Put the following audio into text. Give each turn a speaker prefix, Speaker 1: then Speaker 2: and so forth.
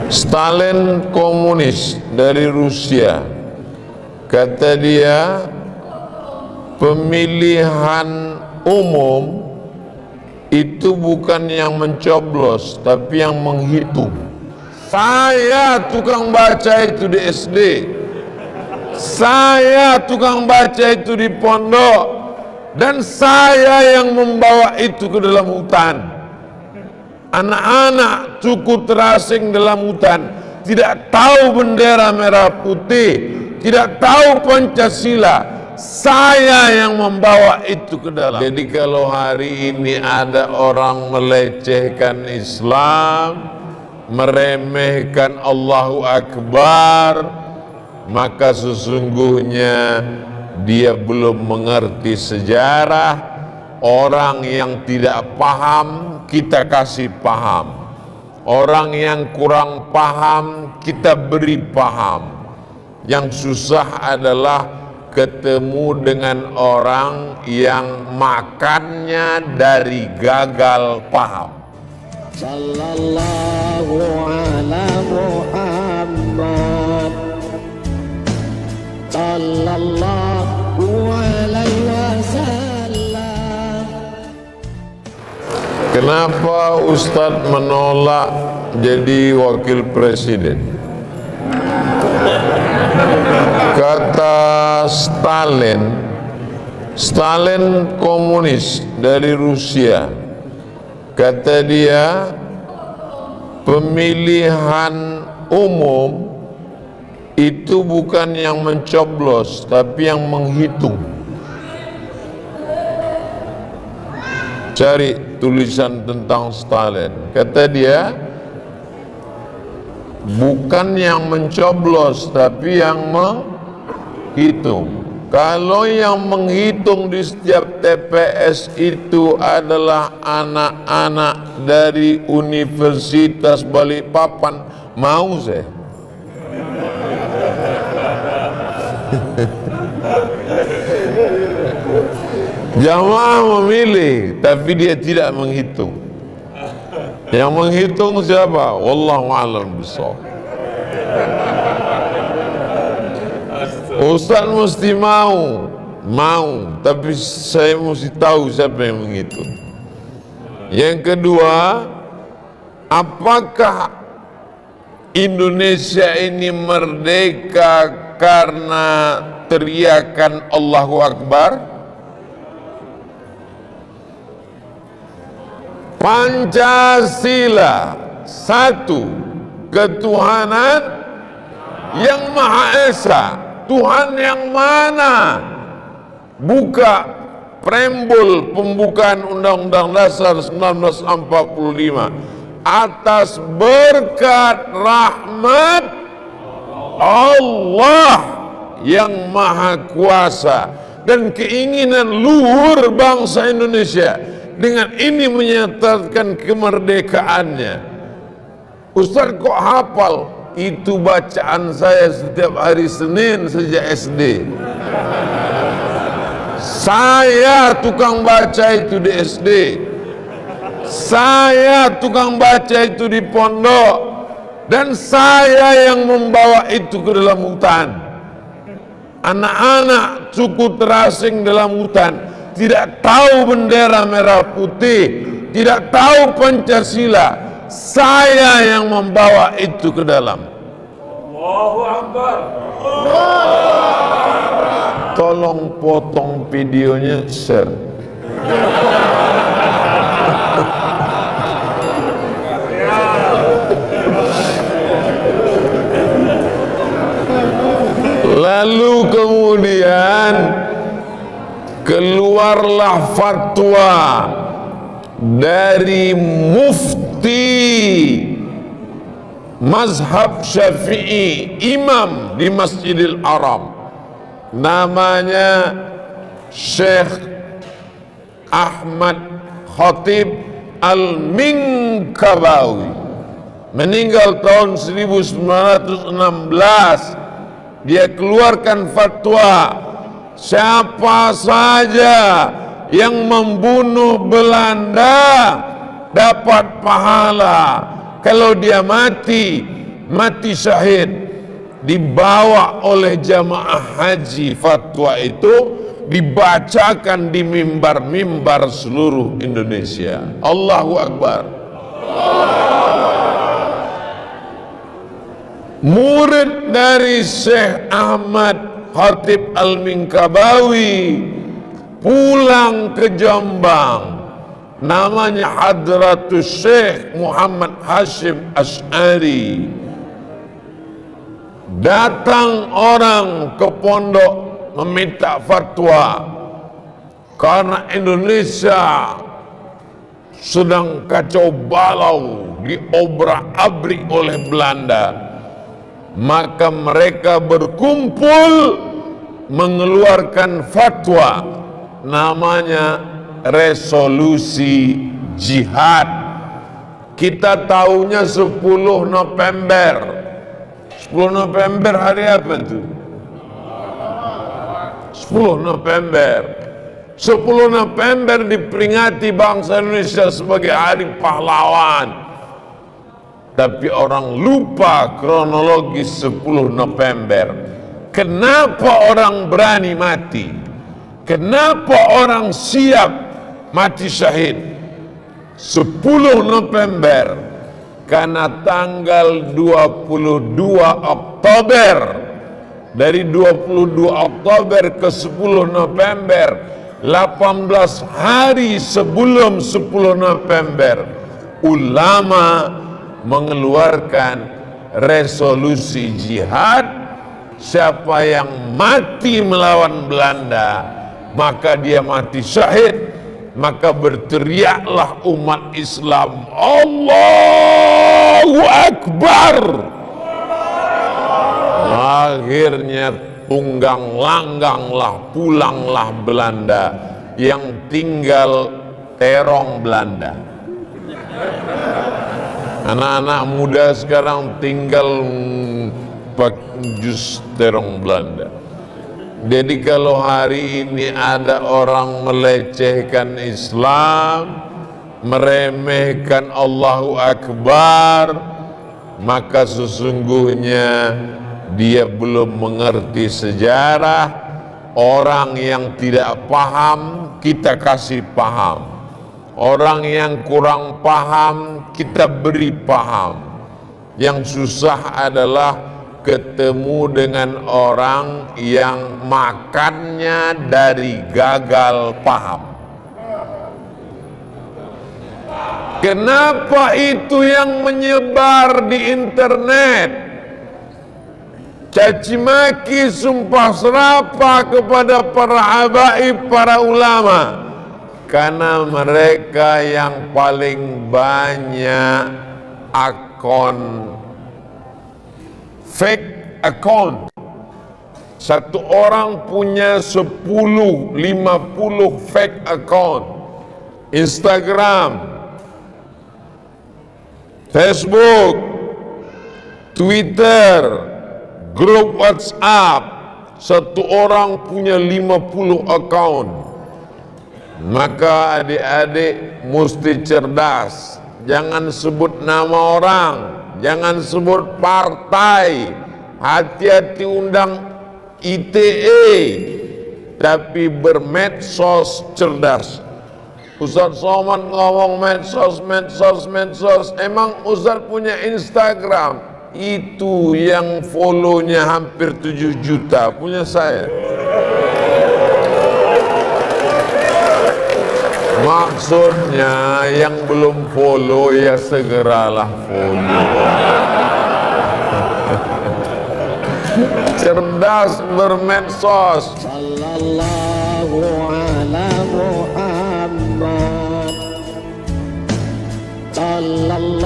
Speaker 1: Stalin komunis dari Rusia. Kata dia, pemilihan umum itu bukan yang mencoblos, tapi yang menghitung. Saya tukang baca itu di SD, saya tukang baca itu di pondok, dan saya yang membawa itu ke dalam hutan. Anak-anak suku terasing dalam hutan tidak tahu bendera merah putih, tidak tahu Pancasila. Saya yang membawa itu ke dalam. Jadi kalau hari ini ada orang melecehkan Islam, meremehkan Allahu Akbar, maka sesungguhnya dia belum mengerti sejarah. Orang yang tidak paham kita kasih paham, orang yang kurang paham kita beri paham. Yang susah adalah ketemu dengan orang yang makannya dari gagal paham.
Speaker 2: Sallallahu ala Muhammad, sallallahu alaihi wasallam.
Speaker 1: Kenapa Ustadz menolak jadi wakil presiden? Kata Stalin komunis dari Rusia. Kata dia, pemilihan umum itu bukan yang mencoblos, tapi yang menghitung. Cari tulisan tentang Stalin. Kata dia, bukan yang mencoblos, tapi yang menghitung. Kalau yang menghitung di setiap TPS itu adalah anak-anak dari Universitas Balikpapan, mau saya? Jamaah memilih, tapi dia tidak menghitung. Yang menghitung siapa? Wallahu a'lam bishawab. Ustaz mesti mau, tapi saya mesti tahu siapa yang menghitung. Yang kedua, apakah Indonesia ini merdeka karena teriakan Allahu Akbar? Pancasila, satu ketuhanan yang Maha Esa. Tuhan yang mana? Buka preambul pembukaan Undang-Undang Dasar 1945. Atas berkat rahmat Allah yang Maha Kuasa dan keinginan luhur bangsa Indonesia, dengan ini menyatakan kemerdekaannya. Ustaz kok hafal? Itu bacaan saya setiap hari Senin sejak SD. Saya tukang baca itu di SD, saya tukang baca itu di pondok, dan saya yang membawa itu ke dalam hutan. Anak-anak suku terasing dalam hutan tidak tahu bendera merah putih, tidak tahu Pancasila. Saya yang membawa itu ke dalam. Allahu Akbar. Tolong potong videonya, share. Lalu kemudian keluarlah fatwa dari mufti mazhab Syafi'i, imam di Masjidil Haram, namanya Syekh Ahmad Khatib Al-Minkabawi, meninggal tahun 1916. Dia keluarkan fatwa, siapa saja yang membunuh Belanda dapat pahala. Kalau dia mati mati syahid, dibawa oleh jamaah haji fatwa itu, dibacakan di mimbar-mimbar seluruh Indonesia. Allahu Akbar. Murid dari Syekh Ahmad Khatib Al-Minkabawi pulang ke Jombang, namanya Hadratus Syekh Muhammad Hashim Asy'ari. Datang orang ke pondok meminta fatwa karena Indonesia sedang kacau balau, diobrak-abrik oleh Belanda. Maka mereka berkumpul mengeluarkan fatwa, namanya resolusi jihad. Kita tahunya 10 November. 10 November hari apa itu? 10 November. 10 November diperingati bangsa Indonesia sebagai hari pahlawan. Tapi orang lupa kronologis 10 November. Kenapa orang berani mati? Kenapa orang siap mati syahid? 10 November karena tanggal 22 Oktober, dari 22 Oktober ke 10 November, 18 hari sebelum 10 November, ulama mengeluarkan resolusi jihad. Siapa yang mati melawan Belanda, maka dia mati syahid. Maka berteriaklah umat Islam, Allahu Akbar. Akhirnya tunggang langganglah, pulanglah Belanda, yang tinggal terong Belanda. Anak-anak muda sekarang tinggal jus terong Belanda. Jadi kalau hari ini ada orang melecehkan Islam, meremehkan Allahu Akbar, maka sesungguhnya dia belum mengerti sejarah. Orang yang tidak paham kita kasih paham, orang yang kurang paham kita beri paham. Yang susah adalah ketemu dengan orang yang makannya dari gagal paham. Kenapa itu yang menyebar di internet? Caci maki, sumpah serapah kepada para habaib, para ulama. Karena mereka yang paling banyak akun fake account. Satu orang punya 10, 50 fake account. Instagram, Facebook, Twitter, grup WhatsApp. Satu orang punya 50 account. Maka adik-adik mesti cerdas. Jangan sebut nama orang, jangan sebut partai, hati-hati undang ITE, tapi bermedsos cerdas. Ustaz Somad ngomong medsos. Emang Ustaz punya Instagram? Itu yang follow-nya hampir 7 juta, punya saya. Maksudnya yang belum follow ya segeralah follow. Cerdas bermedsos.
Speaker 2: Sallallahu ala Muhammad. Sallallahu